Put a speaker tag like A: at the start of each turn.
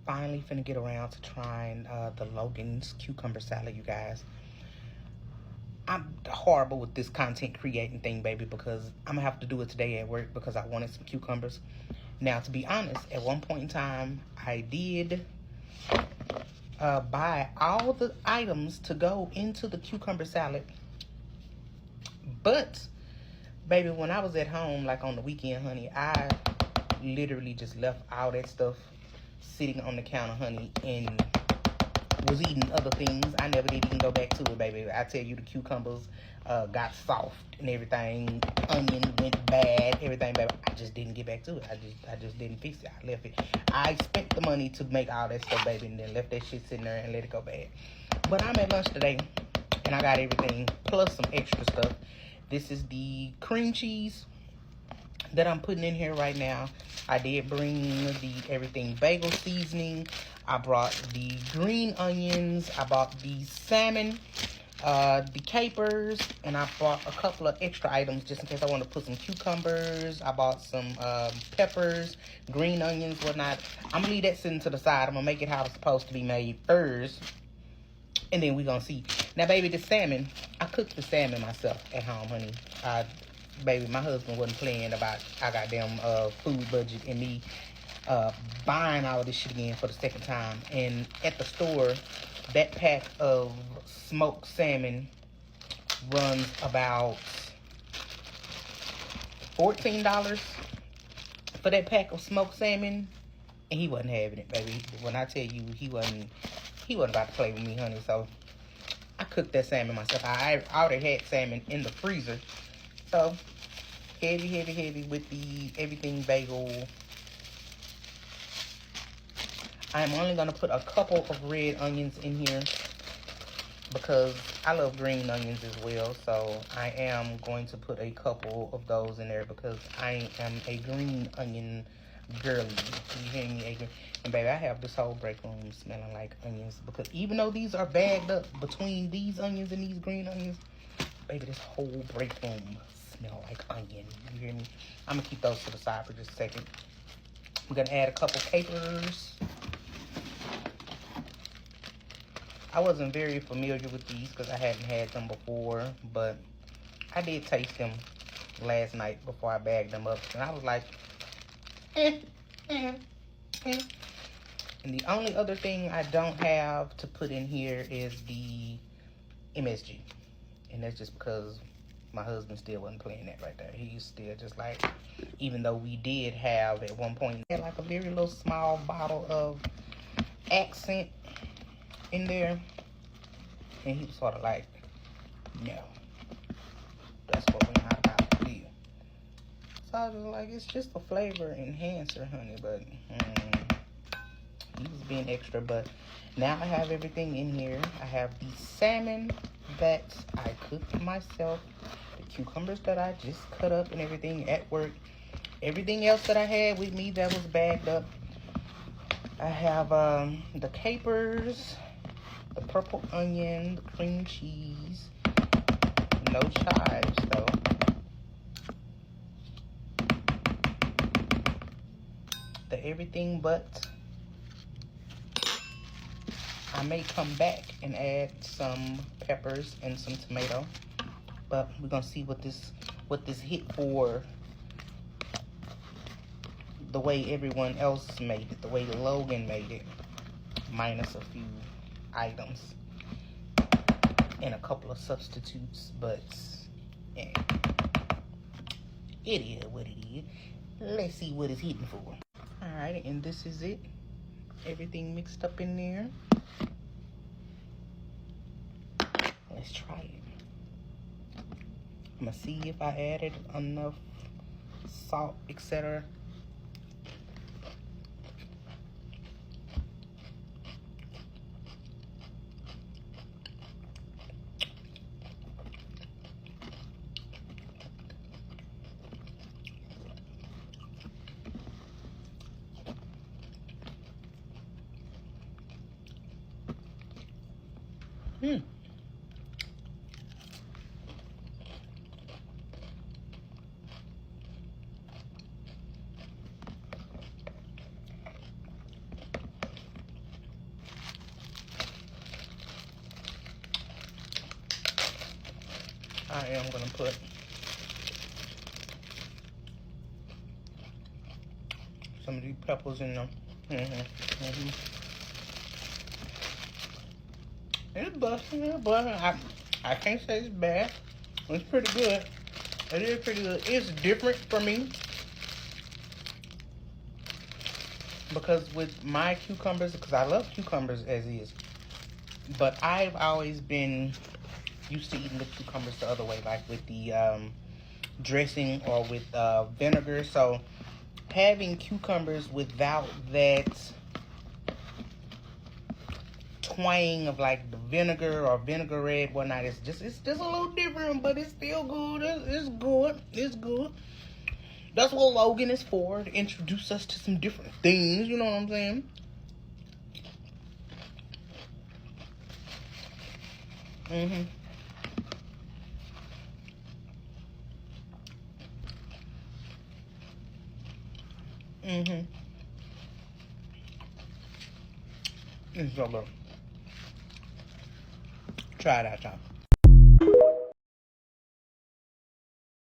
A: finally finna get around to trying the Logan's cucumber salad, you guys. I'm horrible with this content creating thing, baby, because I'm gonna have to do it today at work because I wanted some cucumbers. Now, to be honest, at one point in time, I did buy all the items to go into the cucumber salad, but baby, when I was at home, like on the weekend, honey, I literally just left all that stuff sitting on the counter, honey, and was eating other things. I never did even go back to it, baby. I tell you, the cucumbers got soft and everything. Onion went bad, everything, baby. I just didn't get back to it. I just didn't fix it. I left it. I spent the money to make all that stuff, baby, and then left that shit sitting there and let it go bad. But I'm at lunch today, and I got everything plus some extra stuff. This is the cream cheese that I'm putting in here right now. I did bring the everything bagel seasoning. I brought the green onions. I bought the salmon, the capers, and I bought a couple of extra items just in case I want to put some cucumbers. I bought some peppers, green onions, whatnot. I'm gonna leave that sitting to the side. I'm gonna make it how it's supposed to be made first, and then we're gonna see. Now, baby, the salmon, I cooked the salmon myself at home, honey. Baby, my husband wasn't playing about I got them food budget and me buying all this shit again for the second time. And at the store, that pack of smoked salmon runs about $14 for that pack of smoked salmon, and he wasn't having it, baby. When I tell you, he wasn't about to play with me, honey. So I cooked that salmon myself. I already had salmon in the freezer. So, heavy with the everything bagel. I'm only going to put a couple of red onions in here because I love green onions as well. So, I am going to put a couple of those in there because I am a green onion girly. You hear me? And baby, I have this whole break room smelling like onions because even though these are bagged up between these onions and these green onions, baby, this whole break room smell like onion. You hear me? I'm gonna keep those to the side for just a second. We're gonna add a couple capers. I wasn't very familiar with these because I hadn't had them before, but I did taste them last night before I bagged them up, and I was like, And the only other thing I don't have to put in here is the MSG, and that's just because my husband still wasn't playing that right there. He's still just like, even though we did have at one point had like a very little small bottle of accent in there, and he was sort of like, no, that's what we're not about to do. So I was like, it's just a flavor enhancer, honey, but he was being extra. But now I have everything in here. I have the salmon that I cooked myself, the cucumbers that I just cut up and everything at work, everything else that I had with me that was bagged up. I have the capers, the purple onion, the cream cheese, no chives though. The everything but. I may come back and add some peppers and some tomato, but we're gonna see what this hit for the way everyone else made it, the way Logan made it, minus a few items and a couple of substitutes, but yeah, it is what it is. Let's see what it's hitting for. All right, and this is it. Everything mixed up in there. Let's try it. I'm gonna see if I added enough salt, etc. I am gonna put some of these peppers in them. It's busting, but I can't say it's bad. It's pretty good. It is pretty good. It's different for me because with my cucumbers, because I love cucumbers as is, but I've always been used to eating the cucumbers the other way, like with the dressing or with vinegar. So having cucumbers without that twang of like the vinegar or vinaigrette, whatnot, it's just a little different, but it's still good. It's good. It's good. That's what Logan is for, to introduce us to some different things. You know what I'm saying? It's so good. Try it out, y'all.